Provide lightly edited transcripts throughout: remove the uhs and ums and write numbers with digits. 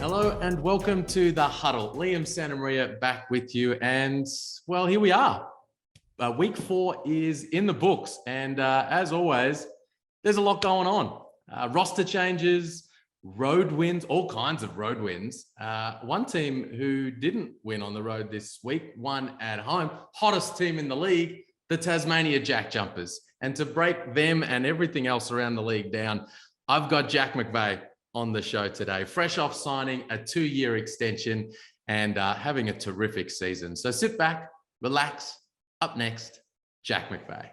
Hello and welcome to the Huddle. Liam Santamaria back with you. And well, here we are. Week 4 is in the books. And as always, there's a lot going on. Roster changes, road wins, all kinds of road wins. One team who didn't win on the road this week, won at home, hottest team in the league, the Tasmania JackJumpers. And to break them and everything else around the league down, I've got Jack McVeigh on the show today, fresh off signing a 2-year extension and having a terrific season. So sit back, relax. Up next, Jack McVeigh.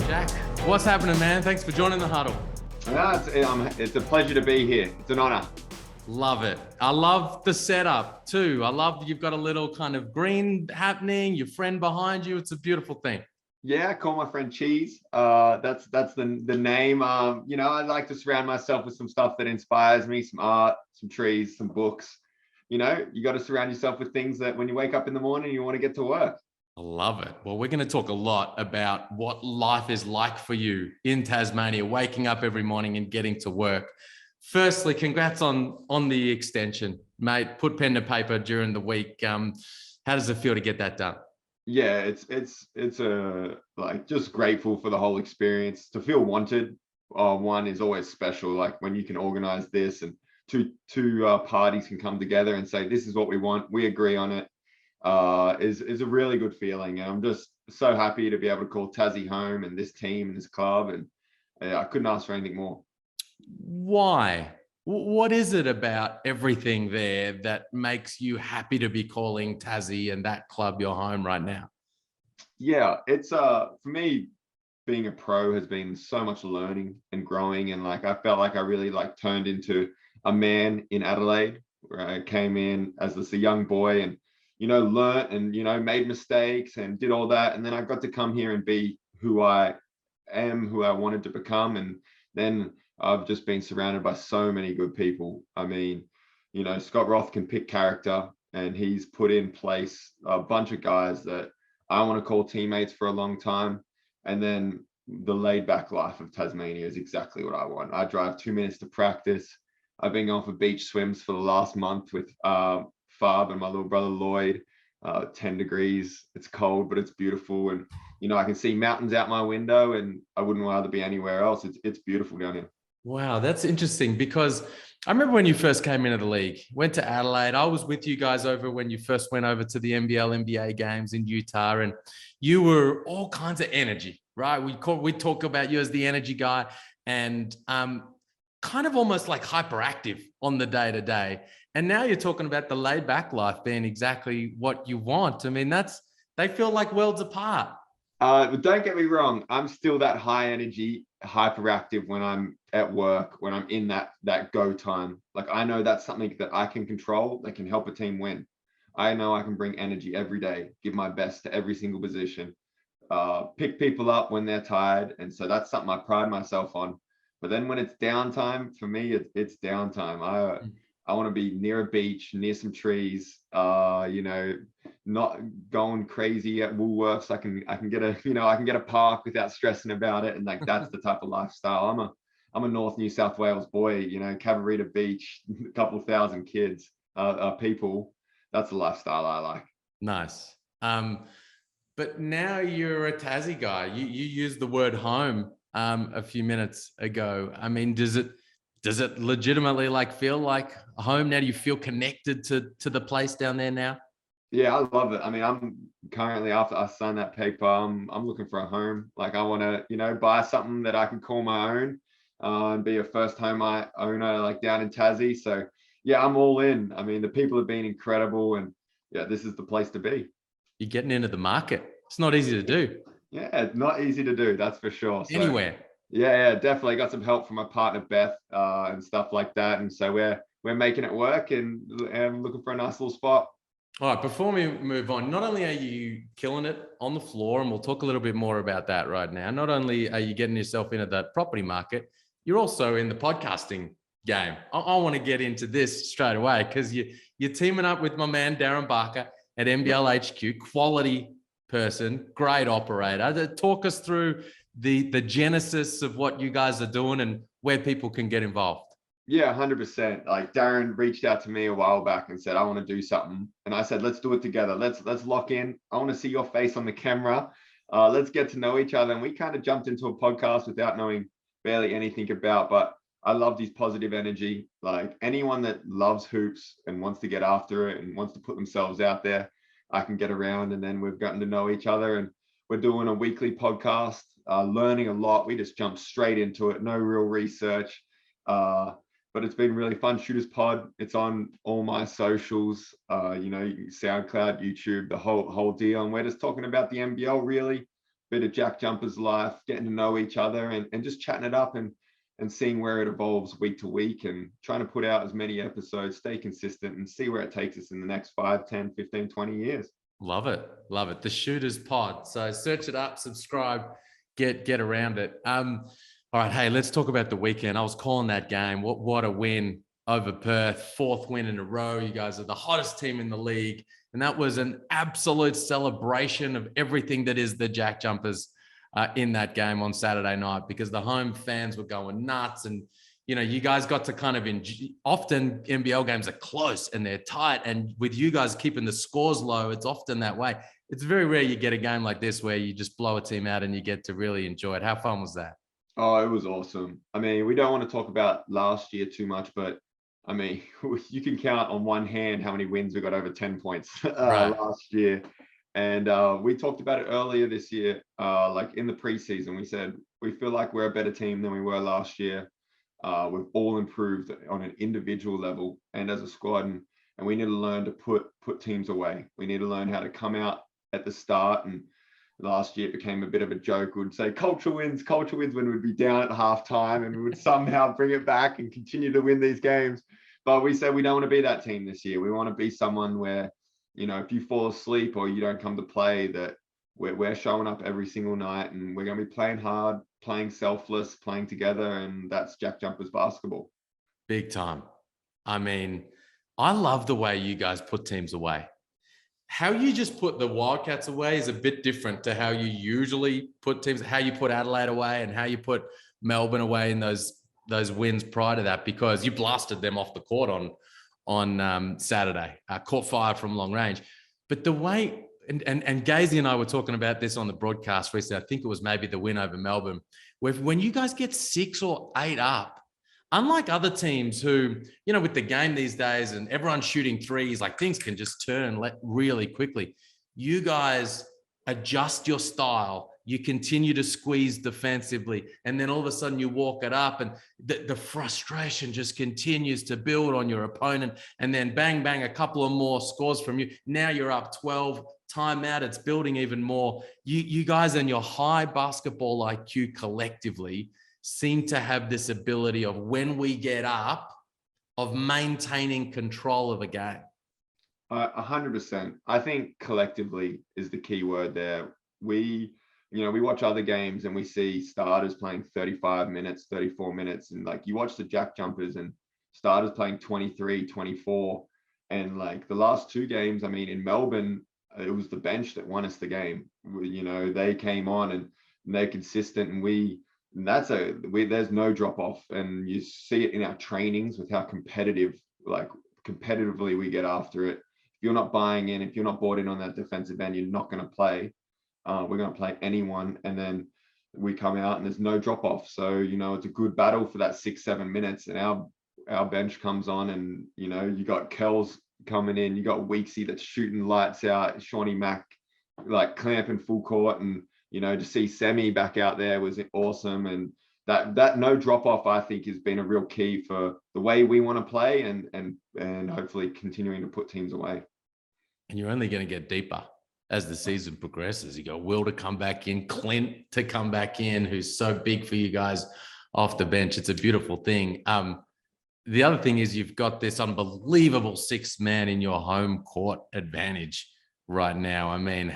Jack, what's happening, man? Thanks for joining the Huddle. It's a pleasure to be here. It's an honor. Love it. I love the setup too. I love you've got a little kind of green happening, your friend behind you. It's a beautiful thing. Yeah, I call my friend Cheese. That's the name. I like to surround myself with some stuff that inspires me, some art, some trees, some books. You got to surround yourself with things that when you wake up in the morning, you want to get to work. I love it. Well, we're going to talk a lot about what life is like for you in Tasmania, waking up every morning and getting to work. Firstly, congrats on the extension, mate. Put pen to paper during the week. How does it feel to get that done? Yeah, it's just grateful for the whole experience. To feel wanted, one is always special. Like when you can organize this and two parties can come together and say, this is what we want, we agree on it, is a really good feeling. And I'm just so happy to be able to call Tassie home and this team and this club. And I couldn't ask for anything more. Why? What is it about everything there that makes you happy to be calling Tassie and that club your home right now? Yeah, it's for me, being a pro has been so much learning and growing, and like I felt like I really turned into a man in Adelaide, where I came in as this a young boy and learnt and made mistakes and did all that, and then I got to come here and be who I am, who I wanted to become, and then I've just been surrounded by so many good people. I mean, Scott Roth can pick character, and he's put in place a bunch of guys that I want to call teammates for a long time. And then the laid back life of Tasmania is exactly what I want. I drive 2 minutes to practice. I've been going for beach swims for the last month with Farb and my little brother Lloyd. 10 degrees. It's cold, but it's beautiful. And, I can see mountains out my window, and I wouldn't rather be anywhere else. It's beautiful down here. Wow, that's interesting, because I remember when you first came into the league, went to Adelaide. I was with you guys over when you first went over to the NBL, NBA games in Utah, and you were all kinds of energy, right? We talk about you as the energy guy, and kind of almost like hyperactive on the day-to-day. And now you're talking about the laid-back life being exactly what you want. I mean, they feel like worlds apart. Don't get me wrong. I'm still that high energy, hyperactive when I'm at work, when I'm in that go time. Like I know that's something that I can control, that can help a team win. I know I can bring energy every day, give my best to every single position, pick people up when they're tired. And so that's something I pride myself on. But then when it's downtime, for me, it's downtime. I want to be near a beach, near some trees, not going crazy at Woolworths. I can get a park without stressing about it. And that's the type of lifestyle. I'm a North New South Wales boy, Cabarita Beach, a couple thousand kids, people. That's the lifestyle I like. Nice. But now you're a Tassie guy. You used the word home a few minutes ago. I mean, does it legitimately feel like a home now? Do you feel connected to the place down there now? Yeah, I love it. I mean, I'm currently, after I signed that paper, I'm looking for a home. Like I want to, buy something that I can call my own, and be a first home owner, down in Tassie. So yeah, I'm all in. I mean, the people have been incredible, and yeah, this is the place to be. You're getting into the market. It's not easy to do. Yeah, it's not easy to do. That's for sure. So, anywhere. Yeah, definitely got some help from my partner Beth and stuff like that, and so we're making it work and looking for a nice little spot. All right, before we move on, not only are you killing it on the floor, and we'll talk a little bit more about that right now, not only are you getting yourself into that property market, you're also in the podcasting game. I want to get into this straight away because you're teaming up with my man Darren Barker at NBL HQ, quality person, great operator. Talk us through the genesis of what you guys are doing and where people can get involved. Yeah, 100%. Like Darren reached out to me a while back and said, I want to do something. And I said, let's do it together. Let's lock in. I want to see your face on the camera. Let's get to know each other. And we kind of jumped into a podcast without knowing barely anything about, but I love this positive energy. Like anyone that loves hoops and wants to get after it and wants to put themselves out there, I can get around. And then we've gotten to know each other, and we're doing a weekly podcast, learning a lot. We just jumped straight into it. No real research. But it's been really fun. Shooters Pod. It's on all my socials, SoundCloud, YouTube, the whole deal. And we're just talking about the NBL, really, bit of JackJumpers life, getting to know each other and just chatting it up and seeing where it evolves week to week, and trying to put out as many episodes, stay consistent, and see where it takes us in the next 5, 10, 15, 20 years. Love it. Love it. The Shooters Pod. So search it up, subscribe, get around it. All right, hey, let's talk about the weekend. I was calling that game. What a win over Perth, 4th win in a row. You guys are the hottest team in the league. And that was an absolute celebration of everything that is the JackJumpers in that game on Saturday night, because the home fans were going nuts. And, you guys got to kind of often NBL games are close and they're tight. And with you guys keeping the scores low, it's often that way. It's very rare you get a game like this where you just blow a team out and you get to really enjoy it. How fun was that? Oh, it was awesome. I mean, we don't want to talk about last year too much, but I mean, you can count on one hand how many wins we got over 10 points last year. And we talked about it earlier this year, like in the preseason. We said, we feel like we're a better team than we were last year. We've all improved on an individual level and as a squad. And we need to learn to put teams away. We need to learn how to come out at the start. And last year it became a bit of a joke. We'd say culture wins when we'd be down at halftime, and we would somehow bring it back and continue to win these games. But we said we don't want to be that team this year. We want to be someone where, if you fall asleep or you don't come to play, that we're showing up every single night, and we're going to be playing hard, playing selfless, playing together. And that's JackJumpers basketball. Big time. I mean, I love the way you guys put teams away. How you just put the Wildcats away is a bit different to how you usually put teams, how you put Adelaide away and how you put Melbourne away in those wins prior to that, because you blasted them off the court on Saturday, caught fire from long range. But the way, and Gazy and I were talking about this on the broadcast recently, I think it was maybe the win over Melbourne, where when you guys get 6 or 8 up, unlike other teams who, with the game these days and everyone's shooting threes, like things can just turn really quickly. You guys adjust your style. You continue to squeeze defensively. And then all of a sudden you walk it up, and the frustration just continues to build on your opponent. And then bang, bang, a couple of more scores from you. Now you're up 12, timeout. It's building even more. You guys and your high basketball IQ collectively seem to have this ability of, when we get up, of maintaining control of a game. 100%. I think collectively is the key word there. We watch other games and we see starters playing 35 minutes, 34 minutes. And like, you watch the JackJumpers and starters playing 23, 24. And like the last 2 games, I mean, in Melbourne, it was the bench that won us the game. They came on and they're consistent, and there's no drop off. And you see it in our trainings with how competitively we get after it. If you're not buying in, if you're not bought in on that defensive end, you're not going to play. We're going to play anyone. And then we come out and there's no drop off. So, it's a good battle for that 6-7 minutes. And our bench comes on, and, you got Kells coming in, you got Weeksy that's shooting lights out, Shawnee Mack, like clamping full court. And, to see Semi back out there was awesome. And that no drop off, I think, has been a real key for the way we want to play and hopefully continuing to put teams away. And you're only going to get deeper as the season progresses. You got Will to come back in, Clint to come back in, who's so big for you guys off the bench. It's a beautiful thing. The other thing is you've got this unbelievable 6th man in your home court advantage right now. I mean,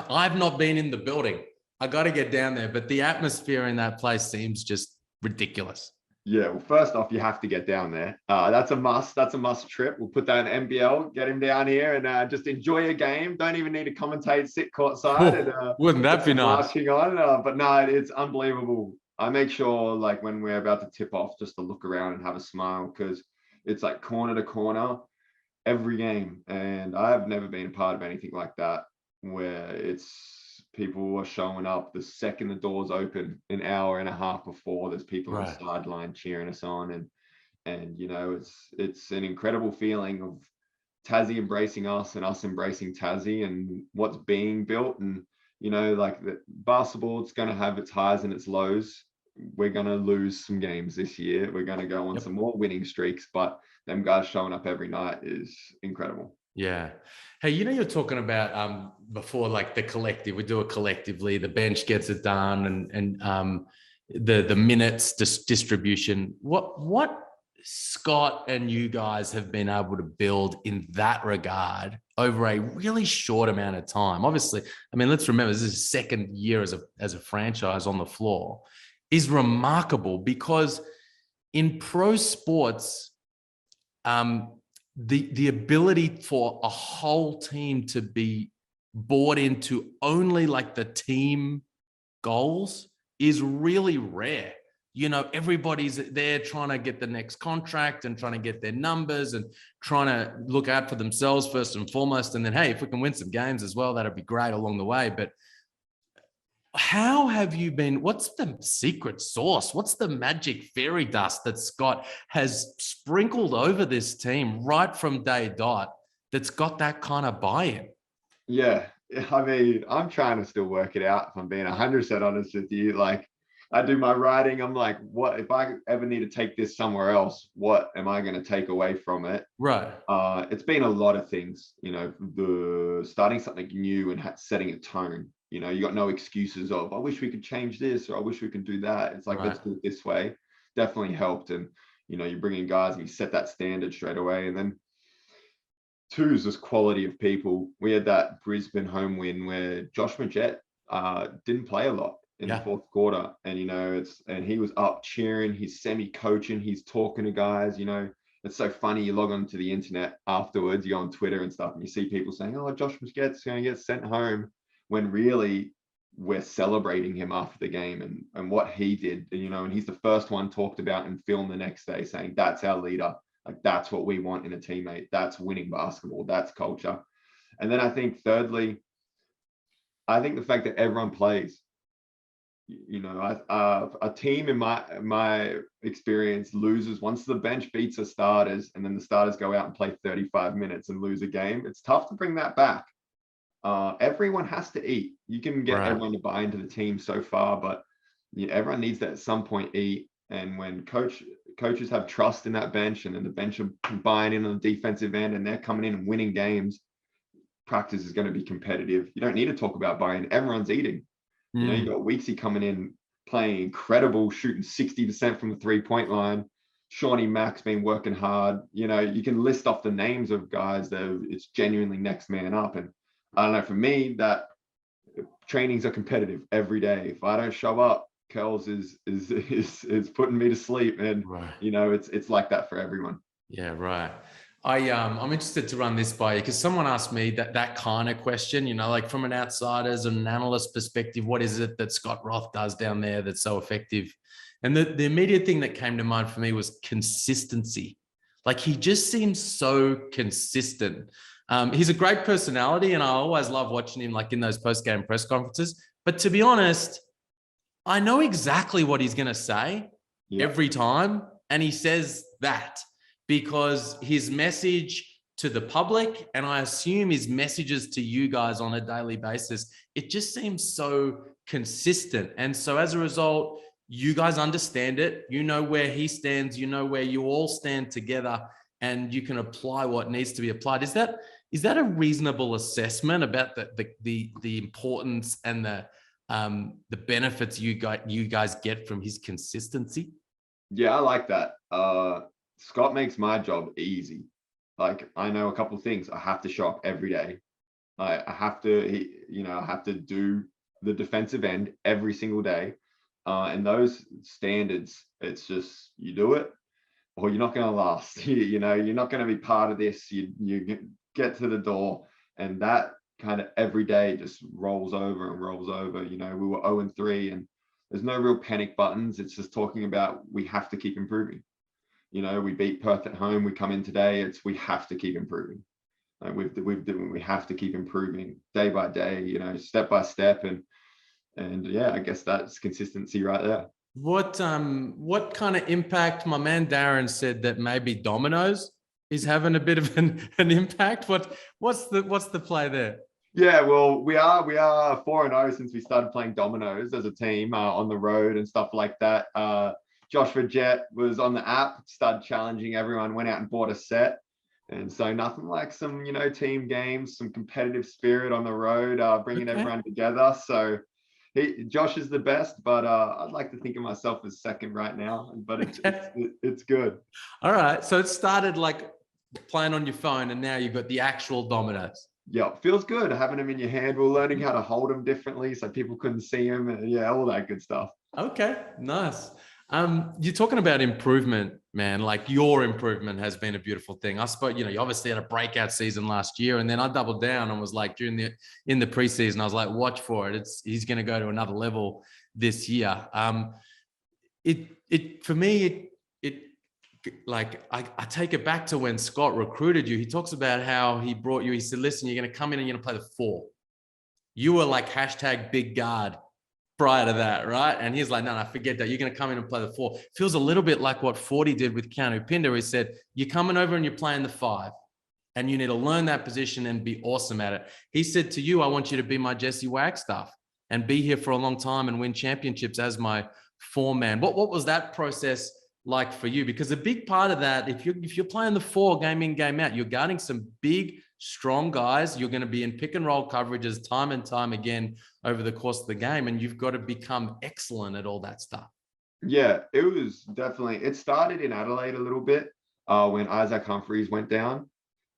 I've not been in the building. I got to get down there, but the atmosphere in that place seems just ridiculous. Yeah, well, first off, you have to get down there. That's a must. That's a must trip. We'll put that in NBL, get him down here and just enjoy a game. Don't even need to commentate, sit courtside and Wouldn't put that be some nice? marching on. But no, it's unbelievable. I make sure, like, when we're about to tip off, just to look around and have a smile because it's like corner to corner every game. And I've never been a part of anything like that where it's people are showing up the second the doors open an hour and a half before. There's people on the Right. sideline cheering us on, and it's an incredible feeling of Tassie embracing us and us embracing Tassie and what's being built. And like the basketball, it's going to have its highs and its lows. We're going to lose some games this year. We're going to go on Yep. some more winning streaks, but them guys showing up every night is incredible. Yeah. Hey, you're talking about before, like the collective. We do it collectively. The bench gets it done, and the minutes distribution. What Scott and you guys have been able to build in that regard over a really short amount of time. Obviously, I mean, let's remember this is his second year as a franchise on the floor, is remarkable because in pro sports, the ability for a whole team to be bought into only like the team goals is really rare. Everybody's there trying to get the next contract and trying to get their numbers and trying to look out for themselves first and foremost. And then, hey, if we can win some games as well, that'd be great along the way. But how have you been? What's the secret sauce? What's the magic fairy dust that Scott has sprinkled over this team right from day dot that's got that kind of buy-in? Yeah, I mean, I'm trying to still work it out. If I'm being 100% honest with you, like I do my writing, I'm like, what if I ever need to take this somewhere else? What am I going to take away from it? Right. It's been a lot of things, the starting something new and setting a tone. You got no excuses of, I wish we could change this or I wish we could do that. It's like, Right. let's do it this way. Definitely helped. And, you bring in guys and you set that standard straight away. And then two is this quality of people. We had that Brisbane home win where Josh Majette didn't play a lot in the fourth quarter. And, and he was up cheering, he's semi-coaching, he's talking to guys, It's so funny. You log onto the internet afterwards, you go on Twitter and stuff, and you see people saying, oh, Josh Majette's going to get sent home, when really we're celebrating him after the game and what he did, and he's the first one talked about in film the next day saying, that's our leader. Like, that's what we want in a teammate. That's winning basketball. That's culture. And then I think thirdly, I think the fact that everyone plays. A team in my experience loses once the bench beats the starters, and then the starters go out and play 35 minutes and lose a game. It's tough to bring that back. Everyone has to eat. You can get everyone to buy into the team so far, but everyone needs to at some point eat. And when coaches have trust in that bench, and then the bench are buying in on the defensive end, and they're coming in and winning games, practice is going to be competitive. You don't need to talk about buying. Everyone's eating. You got Weeksy coming in, playing incredible, shooting 60% from the 3-point line. Shawnee Mack's been working hard. You can list off the names of guys that it's genuinely next man up. And I don't know, for me, that trainings are competitive every day. If I don't show up, Kells is putting me to sleep. And it's like that for everyone. Yeah, right. I'm interested to run this by you because someone asked me that kind of question, like from an outsider's and an analyst perspective, what is it that Scott Roth does down there that's so effective? And the immediate thing that came to mind for me was consistency. Like, he just seems so consistent. He's a great personality, and I always love watching him like in those post-game press conferences. But to be honest, I know exactly what he's going to say every time, and he says that because his message to the public, and I assume his messages to you guys on a daily basis, it just seems so consistent. And so as a result, you guys understand it. You know where he stands. You know where you all stand together, and you can apply what needs to be applied. Is that a reasonable assessment about the importance and the benefits you guys get from his consistency? Yeah, I like that. Scott makes my job easy. Like, I know a couple of things. I have to show up every day. I have to do the defensive end every single day. And those standards, it's just, you do it or you're not going to last. You know, you're not going to be part of this. You get to the door, and that kind of every day just rolls over and rolls over. You know, we were 0-3, and there's no real panic buttons. It's just talking about we have to keep improving. You know, we beat Perth at home. We come in today. We have to keep improving. Like we have to keep improving day by day. You know, step by step, and yeah, I guess that's consistency right there. What kind of impact? My man Darren said that maybe Domino's is having a bit of an impact. What's the play there? Yeah, well, we are 4-0 since we started playing dominoes as a team on the road and stuff like that. Josh Jet was on the app, started challenging everyone, went out and bought a set. And so nothing like some, you know, team games, some competitive spirit on the road, bringing everyone together. So Josh is the best, but I'd like to think of myself as second right now, but it's good. All right. So it started like playing on your phone, and now you've got the actual dominoes. Yeah, feels good having them in your hand. We're learning how to hold them differently so people couldn't see them. And yeah, all that good stuff. Okay, nice. You're talking about improvement, man. Like your improvement has been a beautiful thing. I suppose, you know, you obviously had a breakout season last year, and then I doubled down and was like in the preseason, I was like, watch for it. He's going to go to another level this year. For me, like I take it back to when Scott recruited you. He talks about how he brought you. He said, listen, you're going to come in and you're going to play the 4. You were like #big guard prior to that, right? And he's like, no, forget that. You're going to come in and play the 4. Feels a little bit like what 40 did with Keanu Pinder. He said, you're coming over and you're playing the 5, and you need to learn that position and be awesome at it. He said to you, I want you to be my Jesse Wagstaff and be here for a long time and win championships as my 4-man. What was that process like for you? Because a big part of that, if you're playing the 4 game in, game out, you're guarding some big, strong guys. You're going to be in pick and roll coverages time and time again over the course of the game, and you've got to become excellent at all that stuff. Yeah, it was definitely, it started in Adelaide a little bit when Isaac Humphries went down.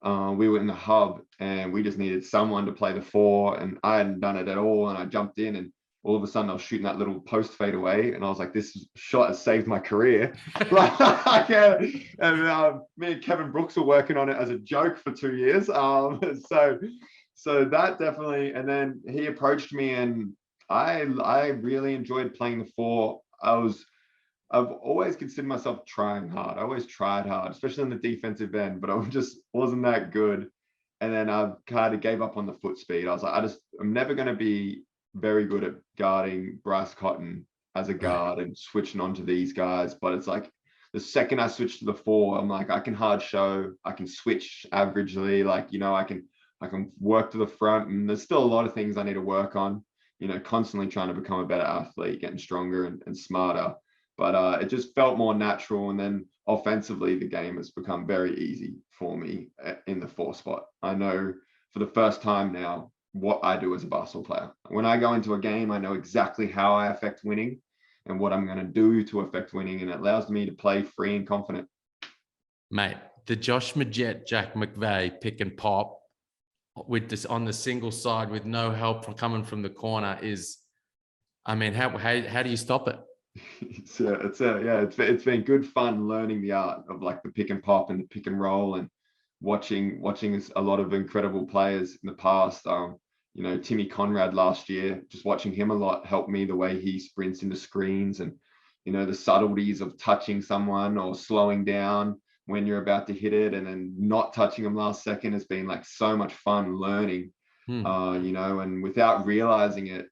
We were in the hub and we just needed someone to play the 4, and I hadn't done it at all. And I jumped in, and all of a sudden I was shooting that little post fade away, and I was like, this shot has saved my career. And me and Kevin Brooks were working on it as a joke for 2 years. So that definitely, and then he approached me, and I really enjoyed playing the 4. I've always considered myself trying hard. I always tried hard, especially on the defensive end, but I just wasn't that good. And then I kind of gave up on the foot speed. I was like, I'm never going to be very good at guarding Bryce Cotton as a guard and switching on to these guys. But it's like the second I switch to the 4, I'm like, I can hard show, I can switch averagely, like, you know, I can work to the front, and there's still a lot of things I need to work on, you know, constantly trying to become a better athlete, getting stronger and smarter. But it just felt more natural. And then offensively, the game has become very easy for me in the 4 spot. I know for the first time now what I do as a basketball player. When I go into a game, I know exactly how I affect winning and what I'm going to do to affect winning. And it allows me to play free and confident. Mate, the Josh Majet, Jack McVeigh pick and pop with this on the single side with no help from coming from the corner is, I mean, how do you stop it? It's been good fun learning the art of like the pick and pop and the pick and roll, and watching a lot of incredible players in the past. You know, Timmy Conrad last year, just watching him a lot helped me, the way he sprints into screens, and, you know, the subtleties of touching someone or slowing down when you're about to hit it and then not touching them last second has been like so much fun learning, you know, and without realizing it,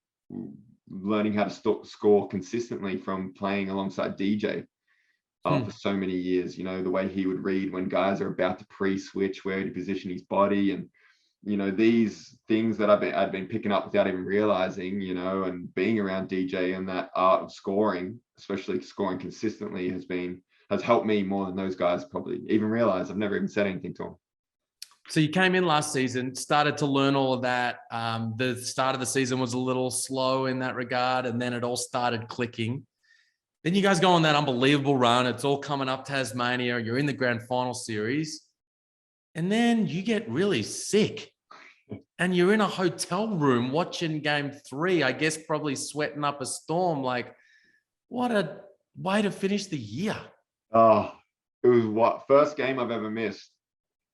learning how to score consistently from playing alongside DJ for so many years. You know, the way he would read when guys are about to pre-switch, where to position his body, and, you know, these things that I'd been picking up without even realizing, you know, and being around DJ and that art of scoring, especially scoring consistently, has helped me more than those guys probably even realize. I've never even said anything to them. So you came in last season, started to learn all of that. The start of the season was a little slow in that regard, and then it all started clicking. Then you guys go on that unbelievable run. It's all coming up Tasmania. You're in the grand final series. And then you get really sick. And you're in a hotel room watching game 3, I guess probably sweating up a storm. Like, What a way to finish the year. Oh, it was what first game I've ever missed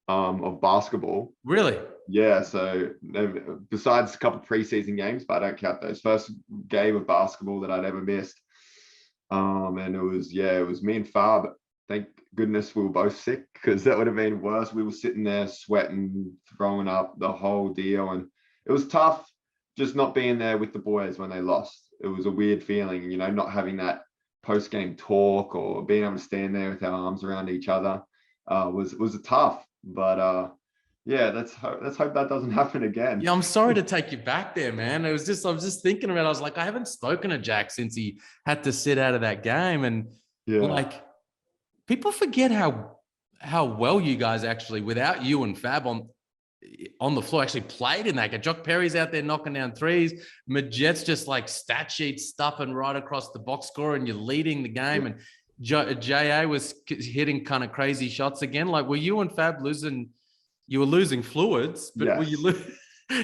of basketball. Really? Yeah, so besides a couple preseason games, but I don't count those. First game of basketball that I'd ever missed. And it was me and Fab. Thank goodness we were both sick, because that would have been worse. We were sitting there sweating, throwing up, the whole deal, and it was tough just not being there with the boys when they lost. It was a weird feeling, not having that post game talk or being able to stand there with our arms around each other. Was a tough, but yeah, let's hope that doesn't happen again. Yeah, I'm sorry to take you back there, man. I was just thinking about it. I was like, I haven't spoken to Jack since he had to sit out of that game. And Yeah, like, people forget how well you guys actually, without you and Fab on the floor, actually played in that game. Jock Perry's out there knocking down threes. Majet's just like stat sheet stuffing right across the box score, and you're leading the game. yeah. And JA was hitting kind of crazy shots again. Like, were you and Fab losing? You were losing fluids, but Yes. were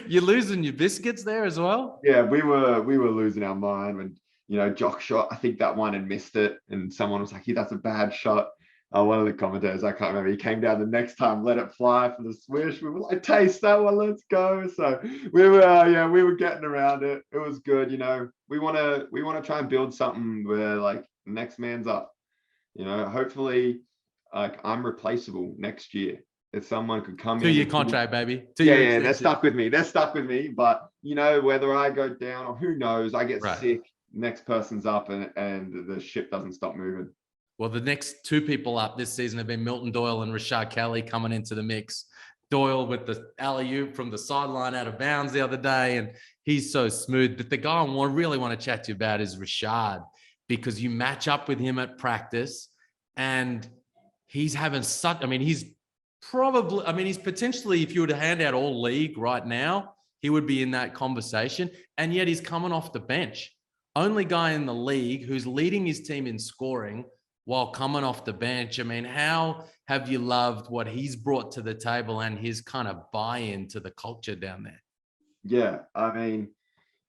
you're losing your biscuits there as well? Yeah, we were losing our mind when Jock shot. I think that one and missed it, and someone was like, "Hey, that's a bad shot." One of the commentators, I can't remember, he came down the next time, let it fly for the swish. We were like, "Taste that one, let's go." So we were getting around it. It was good. We want to try and build something where like next man's up. Hopefully, like I'm replaceable next year. If someone could come in. 2-year contract, baby. Yeah, they're stuck with me. They're stuck with me. But whether I go down or who knows, I get Right. sick. Next person's up, and the ship doesn't stop moving. Well, the next two people up this season have been Milton Doyle and Rashad Kelly coming into the mix. Doyle with the alley-oop from the sideline out of bounds the other day, and he's so smooth. But the guy I really want to chat to you about is Rashad, because you match up with him at practice, and he's having such. I mean, he's potentially, if you were to hand out all league right now, he would be in that conversation. And yet he's coming off the bench. Only guy in the league who's leading his team in scoring while coming off the bench. I mean, how have you loved what he's brought to the table and his kind of buy-in to the culture down there? Yeah, I mean,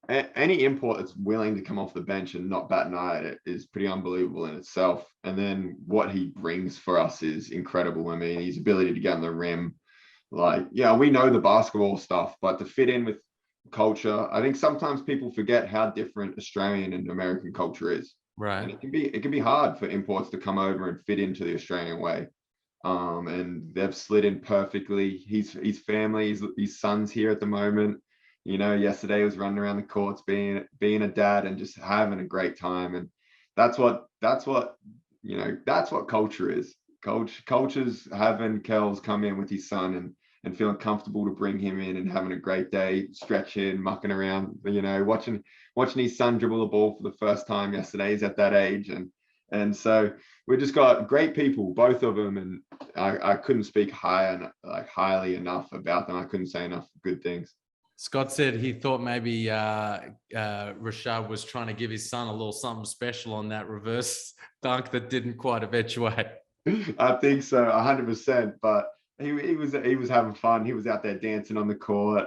any import that's willing to come off the bench and not bat an eye at it is pretty unbelievable in itself. And then what he brings for us is incredible. I mean, his ability to get on the rim, like, yeah, we know the basketball stuff, but to fit in with culture, I think sometimes people forget how different Australian and American culture is. Right. And it can be hard for imports to come over and fit into the Australian way. And they've slid in perfectly. His family, his son's here at the moment. Yesterday he was running around the courts being a dad and just having a great time. And that's what culture is. Culture's having Kells come in with his son and feeling comfortable to bring him in and having a great day, stretching, mucking around, watching his son dribble the ball for the first time yesterday. He's at that age. And so we just got great people, both of them. And I couldn't speak highly enough about them. I couldn't say enough good things. Scott said he thought maybe Rashad was trying to give his son a little something special on that reverse dunk that didn't quite eventuate. I think so, 100%. But he was having fun. He was out there dancing on the court,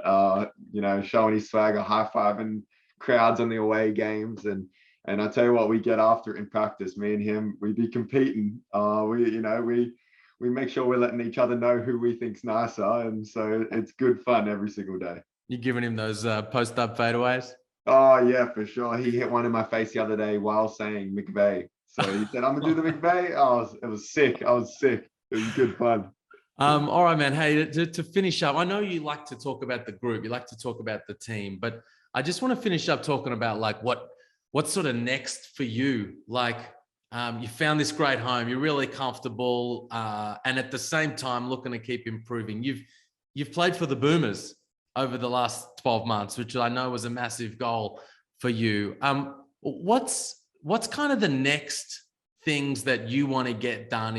showing his swagger, high-fiving crowds on the away games. And I tell you what, we get after it in practice. Me and him, we be competing. We make sure we're letting each other know who we think's nicer, and so it's good fun every single day. You giving him those post-up fadeaways? Oh yeah, for sure. He hit one in my face the other day while saying McVeigh. So he said, "I'm gonna do the McVeigh." Oh, it was sick. I was sick. It was good fun. All right, man. Hey, to finish up, I know you like to talk about the group, you like to talk about the team, but I just want to finish up talking about like what's sort of next for you. Like, you found this great home, you're really comfortable, and at the same time looking to keep improving. You've played for the Boomers over the last 12 months, which I know was a massive goal for you. What's kind of the next things that you want to get done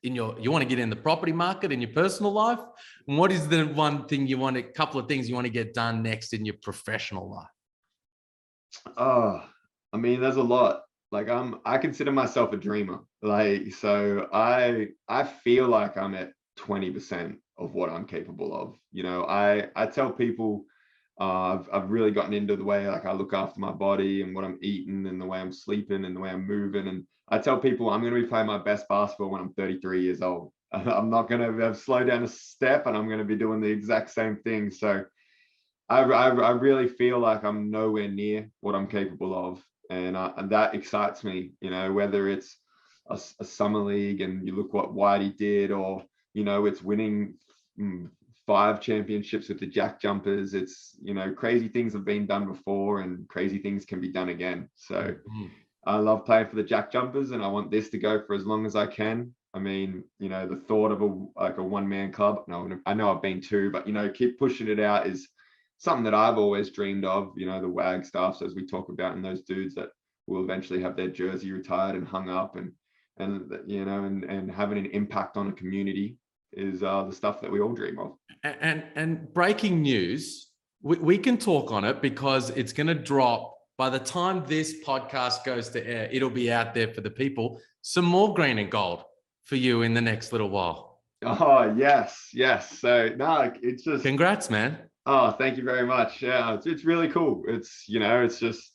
you want to get in the property market in your personal life? And what is the one thing a couple of things you want to get done next in your professional life? Oh, I mean, there's a lot. Like I consider myself a dreamer. Like, so I feel like I'm at 20% of what I'm capable of. I tell people I've really gotten into the way like I look after my body and what I'm eating and the way I'm sleeping and the way I'm moving. And I tell people I'm going to be playing my best basketball when I'm 33 years old. I'm not going to slow down a step, and I'm going to be doing the exact same thing. So I really feel like I'm nowhere near what I'm capable of, and that excites me. You know, whether it's a summer league and you look what Whitey did, or it's winning 5 championships with the JackJumpers. It's crazy things have been done before, and crazy things can be done again. So I love playing for the JackJumpers, and I want this to go for as long as I can. I mean, the thought of a one-man club. No, I know I've been 2, but keep pushing it out is something that I've always dreamed of. The WAG staffs, as we talk about, and those dudes that will eventually have their jersey retired and hung up, and having an impact on a community is the stuff that we all dream of. And breaking news, we can talk on it because it's going to drop by the time this podcast goes to air. It'll be out there for the people. Some more green and gold for you in the next little while. Oh, yes. So no, it's just congrats, man. Oh, thank you very much. Yeah, it's really cool. It's just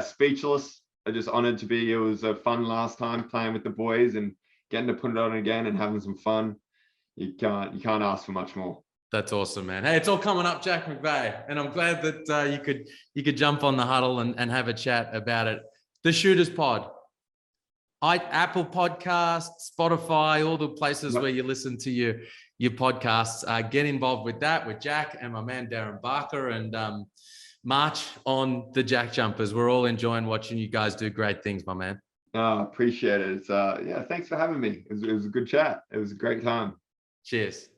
speechless. I'm just honored to be. It was a fun last time playing with the boys and getting to put it on again and having some fun. You can't ask for much more. That's awesome, man. Hey, it's all coming up, Jack McVeigh, and I'm glad that you could jump on the Huddle and have a chat about it. The Shooters Pod, Apple Podcasts, Spotify, all the places where you listen to your podcasts. Get involved with that with Jack and my man Darren Barker, and march on the JackJumpers. We're all enjoying watching you guys do great things, my man. Oh, appreciate it. It's thanks for having me. It was a good chat. It was a great time. Cheers.